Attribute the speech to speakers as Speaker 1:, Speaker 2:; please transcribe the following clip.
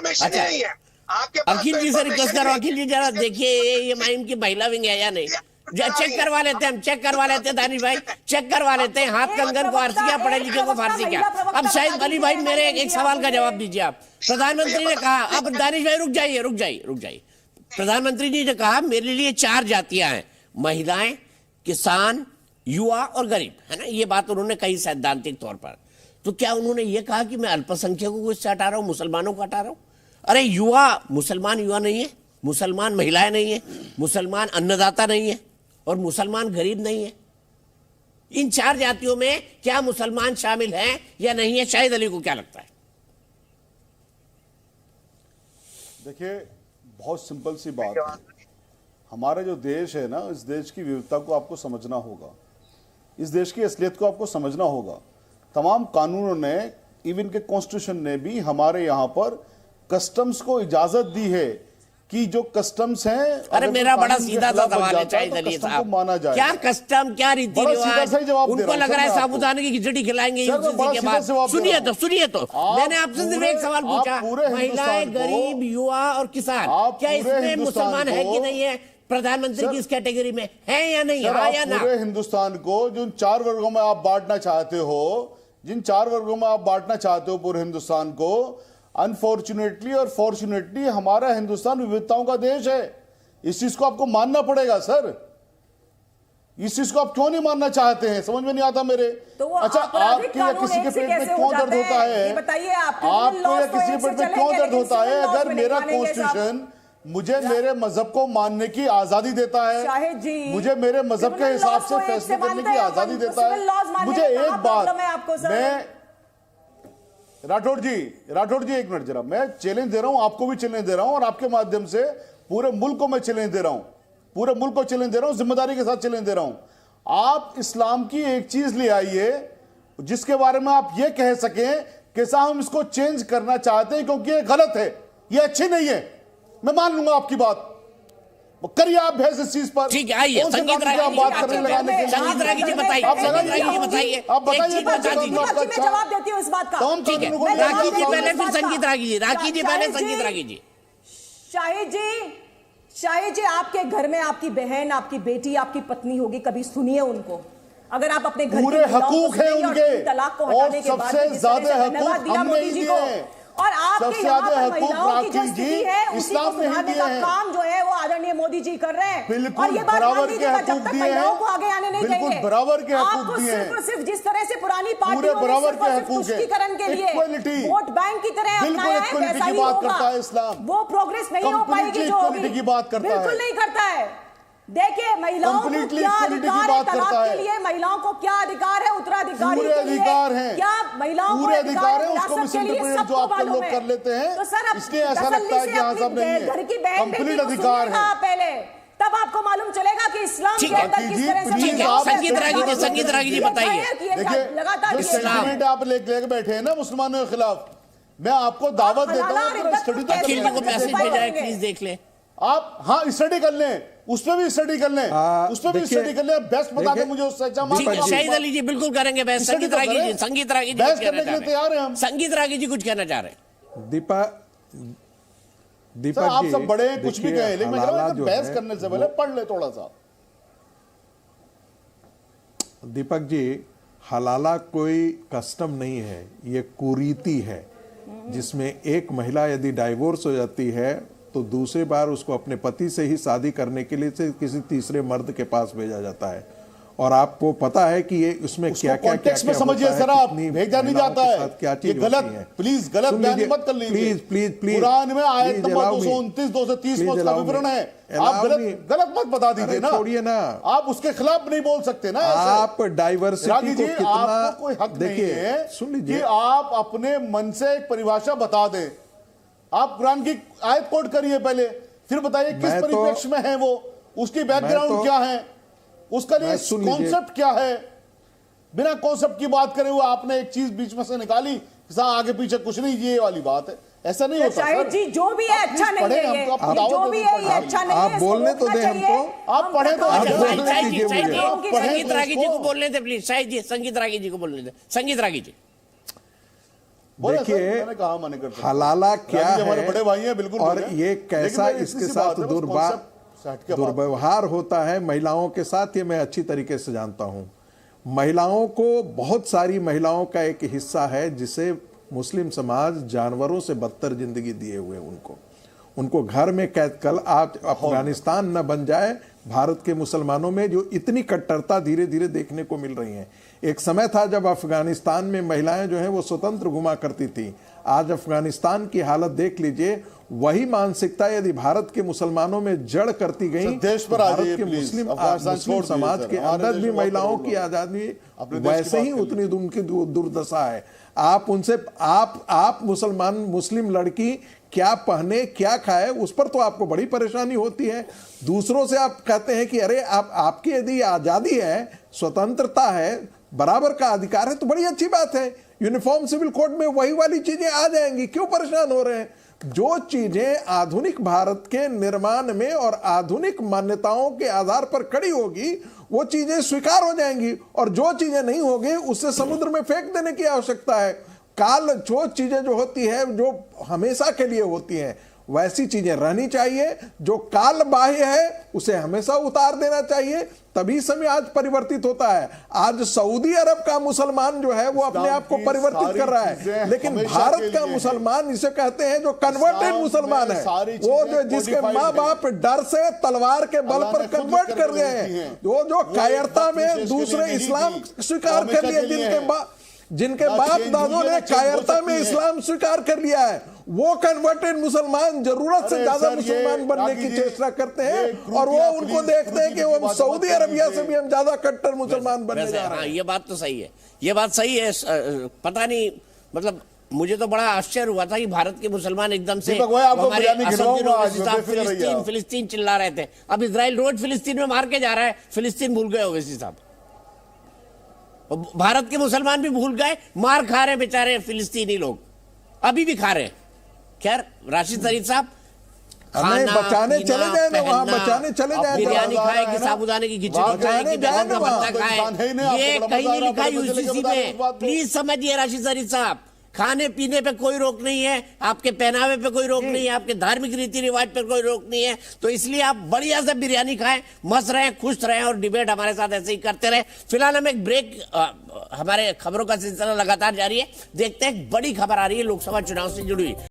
Speaker 1: Information
Speaker 2: अच्छा,
Speaker 1: नहीं है आपके पास।
Speaker 2: अखिल जी से रिक्वेस्ट करो, अखिल जी जरा देखिए ये माइम की महिला विंग है या नहीं, चेक करवा लेते हैं हम, चेक करवा लेते हैं दानिश भाई, चेक करवा लेते हैं। हाथ कंगन को आरसी क्या, पढ़े लिखे को फारसी क्या। अब शायद अली भाई मेरे एक सवाल का जवाब दीजिए आप। प्रधानमंत्री ने कहा, अब दानिश भाई रुक जाइए रुक जाइए रुक जाइए, प्रधानमंत्री जी ने कहा मेरे लिए 4 जातियां हैं, महिलाएं, किसान, युवा और गरीब, है ना, ये बात उन्होंने कही सैद्धांतिक तौर पर। तो क्या उन्होंने ये कहा कि मैं अल्पसंख्यकों को इससे हटा रहा हूं, मुसलमानों को हटा रहा हूं? अरे युवा, मुसलमान युवा नहीं है, मुसलमान महिलाएं नहीं है, मुसलमान अन्नदाता नहीं है और मुसलमान गरीब नहीं है। इन 4 जातियों में क्या मुसलमान शामिल हैं या नहीं है? शाहिद अली को क्या लगता है?
Speaker 3: देखिए, बहुत सिंपल सी बात है, हमारा जो देश है ना, इस देश की विविधता को आपको समझना होगा, इस देश की असलियत को आपको समझना होगा। तमाम कानूनों ने, इवन के कॉन्स्टिट्यूशन ने भी हमारे यहाँ पर कस्टम्स को इजाजत दी है कि जो कस्टम्स हैं,
Speaker 2: अरे मेरा बड़ा सीधा सा सवाल है शाहिद अली साहब,
Speaker 3: माना जाए
Speaker 2: क्या कस्टम, क्या रीति रिवाज, उनको लग रहा है साबूदाने की खिचड़ी खिलाएंगे के बाद? सुनिए तो मैंने आपसे सिर्फ एक सवाल पूछा, महिलाएं, गरीब, युवा और किसान, क्या इसमें मुसलमान है कि नहीं है? प्रधानमंत्री की इस कैटेगरी में है या नहीं, हाँ या ना?
Speaker 3: पूरे हिंदुस्तान को जिन 4 वर्गों में आप बांटना चाहते हो, जिन 4 वर्गों में आप बांटना चाहते हो पूरे हिंदुस्तान को, अनफॉर्चुनेटली और फॉर्चुनेटली हमारा हिंदुस्तान विविधताओं का देश है। इस चीज को आपको मानना पड़ेगा सर। इस चीज को आप क्यों नहीं मानना चाहते हैं, समझ में नहीं आता मेरे।
Speaker 4: तो
Speaker 3: अच्छा, आपके या किसी के पेट में क्यों दर्द होता है?
Speaker 4: बताइए,
Speaker 3: आपको या किसी के पेट में क्यों दर्द होता है? अगर मेरा कॉन्स्टिट्यूशन मुझे मेरे मजहब को मानने की आजादी देता है, मुझे मेरे मजहब के हिसाब से फैसले करने की आजादी देता है, मुझे एक बात, मैं राठौड़ जी एक मिनट जरा, मैं चैलेंज दे रहा हूं, आपको भी चैलेंज दे रहा हूं और आपके माध्यम से पूरे मुल्क को मैं चैलेंज दे रहा हूं, पूरे मुल्क को चैलेंज दे रहा हूं, जिम्मेदारी के साथ चैलेंज दे रहा हूं। आप इस्लाम की एक चीज ले आइए जिसके बारे में आप ये कह सकें कि साहब हम इसको चेंज करना चाहते हैं क्योंकि ये गलत है, ये अच्छी नहीं है, मैं मान लूंगा आपकी बात, करिए आप बहस इस चीज पर।
Speaker 2: ठीक है, आइए संगीत रागी जी बात करने लगाने के लिए, संगीत रागी जी बताइए, संगीत रागी जी बताइए,
Speaker 3: आप बताइए,
Speaker 4: मैं जवाब देती हूँ इस बात का।
Speaker 2: ठीक है, रागी जी पहले फिर संगीत रागी जी, रागी जी पहले संगीत रागी जी।
Speaker 4: शाहिद जी, आपके घर में आपकी बहन, आपकी बेटी, आपकी पत्नी होगी, कभी सुनिए उनको। अगर आप अपने घर
Speaker 3: पूरे हकूक है उनके,
Speaker 4: तलाक को हटाने के बाद
Speaker 3: सबसे ज्यादा हकूक हमने ही दिए हैं,
Speaker 4: और आपके यहाँ पर महिलाओं की जो स्थिति है उसी को
Speaker 3: इस्लाम ने ही
Speaker 4: सुधारने
Speaker 3: दिए
Speaker 4: का
Speaker 3: हैं।
Speaker 4: काम जो है वो आदरणीय मोदी जी कर रहे हैं।
Speaker 3: बिल्कुल
Speaker 4: और ये बात मान
Speaker 3: बराबर के
Speaker 4: लीजिएगा, जब
Speaker 3: हकूक
Speaker 4: तक
Speaker 3: दिए
Speaker 4: महिलाओं
Speaker 3: हैं,
Speaker 4: को आगे आने नहीं
Speaker 3: बिल्कुल
Speaker 4: देंगे,
Speaker 3: बराबर के हकूक
Speaker 4: आपको
Speaker 3: दिए हैं,
Speaker 4: सिर्फ और सिर्फ जिस तरह से पुरानी
Speaker 3: पूरे
Speaker 4: पार्टियों ने
Speaker 3: बराबर
Speaker 4: सिर्फ और
Speaker 3: के
Speaker 4: सिर्फ
Speaker 3: हकूक है,
Speaker 4: तुष्टीकरण के लिए
Speaker 3: इक्वलिटी,
Speaker 4: वोट बैंक की तरह
Speaker 3: बिल्कुल
Speaker 4: अपनाया है,
Speaker 3: इक्वलिटी
Speaker 4: वैसा
Speaker 3: की
Speaker 4: ही
Speaker 3: बात
Speaker 4: होगा।
Speaker 3: करता है इस्लाम,
Speaker 4: वो प्रोग्रेस नहीं हो पाएगी जो
Speaker 3: इक्वलिटी की बात करता है,
Speaker 4: बिल्कुल नहीं करता है। देखिए, महिलाओं को क्या अधिकार है, तलाक के लिए महिलाओं को क्या अधिकार है, उत्तराधिकारी
Speaker 3: पूरे अधिकार हैं,
Speaker 4: क्या महिलाओं
Speaker 3: पूरे अधिकार है, उसको
Speaker 4: विरासत के लिए
Speaker 3: मिसइंटरप्रेट जो
Speaker 4: सबको
Speaker 3: आप
Speaker 4: मालूम
Speaker 3: लोग
Speaker 4: है।
Speaker 3: कर लेते हैं,
Speaker 4: तो सर,
Speaker 3: इसलिए ऐसा लगता है कि यहाँ सब नहीं है,
Speaker 4: घर की बहन बेटी
Speaker 3: कंप्लीट
Speaker 4: को
Speaker 3: अधिकार
Speaker 4: सुनिएगा
Speaker 3: है।
Speaker 4: पहले, तब आपको मालूम चलेगा कि इस्लाम के अंदर किस तरह से
Speaker 2: ठीक है, संगीत रागी जी, संगीत रागी जी बताइए।
Speaker 3: देखिए,
Speaker 4: लगातार
Speaker 3: जो सेंटिमेंट आप लेके बैठे हैं ना मुसलमानों के खिलाफ, मैं आपको दावत देता हूँ, स्टडी
Speaker 2: अखिल जी को मैसेज भेजा है, प्लीज देख ले
Speaker 3: आप, हाँ स्टडी कर लें, उस पर भी स्टडी कर लें, उस पर भी स्टडी कर लें, बेस्ट बता दें मुझे उससे अच्छा।
Speaker 2: शाहिद अली जी बिल्कुल करेंगे बहस। संगीत रागी जी, संगीत रागी जी
Speaker 3: बहस करने के लिए तैयार हैं हम।
Speaker 2: संगीत रागी जी कुछ कहना चाह रहे हैं।
Speaker 3: दीपक आप सब बड़े कुछ भी कहें, लेकिन मैं कह रहा हूं बहस करने से पहले पढ़ ले थोड़ा सा।
Speaker 5: दीपक जी, हलाला कोई कस्टम नहीं है, ये कुरीति है, जिसमें एक महिला यदि डाइवोर्स हो जाती है तो दूसरी बार उसको अपने पति से ही शादी करने के लिए से किसी तीसरे मर्द के पास भेजा जाता है। और आपको पता है कि ये उसमें क्या क्या
Speaker 3: कॉन्टेक्स्ट में समझिए सर, आप भेजा नहीं जाता है,
Speaker 5: क्या
Speaker 3: ये गलत, प्लीज गलत बयान मत कर लीजिए। कुरान में आयत नंबर 229 230 में उसका विवरण है, आप गलत मत बता दीजिए ना,
Speaker 5: छोड़िए ना,
Speaker 3: आप उसके खिलाफ नहीं बोल सकते ना।
Speaker 5: आप डाइवर्सिटी को कितना,
Speaker 3: आपको कोई हक नहीं है
Speaker 5: सुन लीजिए
Speaker 3: कि आप अपने मन से एक परिभाषा बता दें। आप कुरान की आयत कोट करिए पहले, फिर बताइए किस परिप्रेक्ष्य में है वो, उसकी बैकग्राउंड क्या है, उसका लिए कॉन्सेप्ट क्या है। बिना कॉन्सेप्ट की बात करे हुए आपने एक चीज बीच में से निकाली, आगे पीछे कुछ नहीं, ये वाली बात है, ऐसा नहीं होता सर।
Speaker 4: जी जो भी है अच्छा नहीं है, जो भी है ये अच्छा नहीं है,
Speaker 5: आप बोलने तो दे हमको,
Speaker 3: आप पढ़े तो
Speaker 2: संगीत रागी जी को बोलने दे प्लीज, शाहिद जी संगीत रागी जी को बोलने दे। संगीत रागी जी,
Speaker 3: बोले सर,
Speaker 5: देखिए
Speaker 3: मैंने कहा मना करता हूं।
Speaker 5: हलाला क्या
Speaker 3: गांधी जी हमारे
Speaker 5: है
Speaker 3: बड़े भाई हैं, बिल्कुल
Speaker 5: और
Speaker 3: बोल रहे हैं।
Speaker 5: ये
Speaker 3: लेकिन
Speaker 5: कैसा
Speaker 3: मैं
Speaker 5: इसके
Speaker 3: इसी
Speaker 5: साथ
Speaker 3: बात है, बस concept set के बाद।
Speaker 5: दुर्व्यवहार होता है महिलाओं के साथ, ये मैं अच्छी तरीके से जानता हूं। महिलाओं को, बहुत सारी महिलाओं का एक हिस्सा है जिसे मुस्लिम समाज जानवरों से बदतर जिंदगी दिए हुए उनको घर में कैद। कल आज अफगानिस्तान न बन जाए भारत के मुसलमानों में, जो इतनी कट्टरता धीरे धीरे देखने को मिल रही है। एक समय था जब अफगानिस्तान में महिलाएं जो हैं वो स्वतंत्र घुमा करती थी। आज अफगानिस्तान की हालत देख लीजिए। वही मानसिकता यदि भारत के मुसलमानों में जड़ करती गई
Speaker 3: देश
Speaker 5: तो
Speaker 3: पर आ
Speaker 5: भारत
Speaker 3: जाइए
Speaker 5: के
Speaker 3: प्लीज।
Speaker 5: मुस्लिम
Speaker 3: अफगानिस्तान छोड़ दीजिए
Speaker 5: समाज
Speaker 3: सर।
Speaker 5: के
Speaker 3: हमारे
Speaker 5: अंदर
Speaker 3: देश
Speaker 5: भी
Speaker 3: में बहुत
Speaker 5: महिलाओं
Speaker 3: करोड़
Speaker 5: की
Speaker 3: लोग।
Speaker 5: आजादी
Speaker 3: अपने देश की
Speaker 5: वैसे ही
Speaker 3: बात कर
Speaker 5: उतनी उनकी दुर्दशा है। आप उनसे आप मुस्लिम लड़की क्या पहने क्या खाए उस पर तो आपको बड़ी परेशानी होती है। दूसरों से आप कहते हैं कि अरे आपकी यदि आजादी है, स्वतंत्रता है, बराबर का अधिकार है तो बड़ी अच्छी बात है। यूनिफॉर्म सिविल कोड में वही वाली चीजें आ जाएंगी, क्यों परेशान हो रहे हैं? जो चीजें आधुनिक भारत के निर्माण में और आधुनिक मान्यताओं के आधार पर खड़ी होगी वो चीजें स्वीकार हो जाएंगी, और जो चीजें नहीं होगी उससे समुद्र में फेंक देने की आवश्यकता है। काल जो चीजें जो होती है जो हमेशा के लिए होती हैं वैसी चीजें रहनी चाहिए। जो काल बाह्य है उसे हमेशा उतार देना चाहिए, तभी समय आज परिवर्तित होता है। आज सऊदी अरब का मुसलमान जो है वो अपने आप को परिवर्तित कर रहा है, लेकिन भारत का मुसलमान इसे कहते हैं जो कन्वर्टेड मुसलमान है, वो जो जिसके माँ बाप डर से तलवार के बल पर कन्वर्ट कर गए हैं, वो जो कायरता में दूसरे इस्लाम स्वीकार कर लिए, जिनके बाप दादों ने कायरता में इस्लाम स्वीकार कर लिया है, वो कन्वर्टेड मुसलमान जरूरत से ज्यादा मुसलमान बनने की चेष्टा करते हैं, और वो उनको देखते हैं कि हम सऊदी अरबिया से भी हम ज्यादा कट्टर मुसलमान बनने जा रहे हैं।
Speaker 2: ये बात तो सही है, ये बात सही है। पता नहीं, मतलब मुझे तो बड़ा आश्चर्य हुआ था कि भारत के मुसलमान एकदम से फिलिस्तीन चिल्ला रहे थे। अब इजराइल रोज फिलिस्तीन में मार के जा रहा है। फिलिस्तीन भूल गए ओवैसी साहब, भारत के मुसलमान भी भूल गए, मार खा रहे बेचारे फिलिस्तीनी लोग, अभी भी खा रहे। खैर राशिद शरीफ साहब,
Speaker 5: हमें बचाने चले जाए ना, वहां बचाने चले जाए,
Speaker 2: बिरयानी खाए कि साबुदाने की खिचड़ी खाए कि बेसन का भरता खाए, ये कहीं नहीं लिखा यूजीसी में। प्लीज समझिए राशिद शरीफ साहब, खाने पीने पे कोई रोक नहीं है, आपके पहनावे पे कोई रोक नहीं है, आपके धार्मिक रीति रिवाज पे कोई रोक नहीं है। तो इसलिए आप बढ़िया से बिरयानी खाएं, मस्त रहें, खुश रहें और डिबेट हमारे साथ ऐसे ही करते रहे। फिलहाल हम एक ब्रेक, हमारे खबरों का सिलसिला लगातार जारी है। देखते हैं, बड़ी खबर आ रही है लोकसभा चुनाव से जुड़ी हुई।